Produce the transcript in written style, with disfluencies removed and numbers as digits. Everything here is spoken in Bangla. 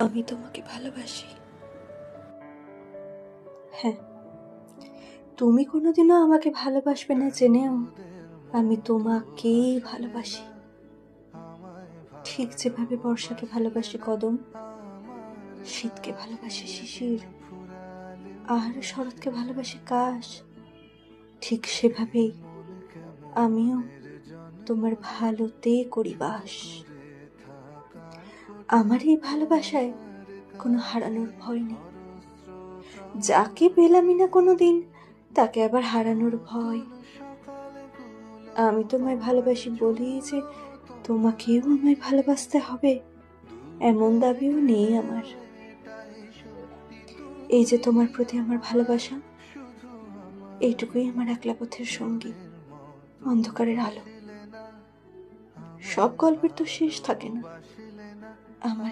আমি তোমাকে ভালোবাসি। হ্যাঁ, তুমি কোনোদিনও আমাকে ভালোবাসবে না জেনেও আমি তোমাকেই ভালোবাসি। ঠিক যেভাবে বর্ষাকে ভালোবাসি কদম, শীতকে ভালোবাসি শিশির, আর শরৎকে ভালোবাসি কাশ, ঠিক সেভাবেই আমিও তোমার ভালোতে করি বাস। আমার এই ভালোবাসায় কোনো হারানোর ভয় নেই। যাকে পেলামই না কোনোদিন তাকে আবার হারানোর ভয়। আমি তোমায় ভালোবাসি বলি যে তোমাকেও আমায় ভালোবাসতে হবে, এমন দাবিও নেই আমার। এই যে তোমার প্রতি আমার ভালোবাসা, এইটুকুই আমার একলা পথের সঙ্গী, অন্ধকারের আলো। সব গল্পের তো শেষ থাকে না, আমার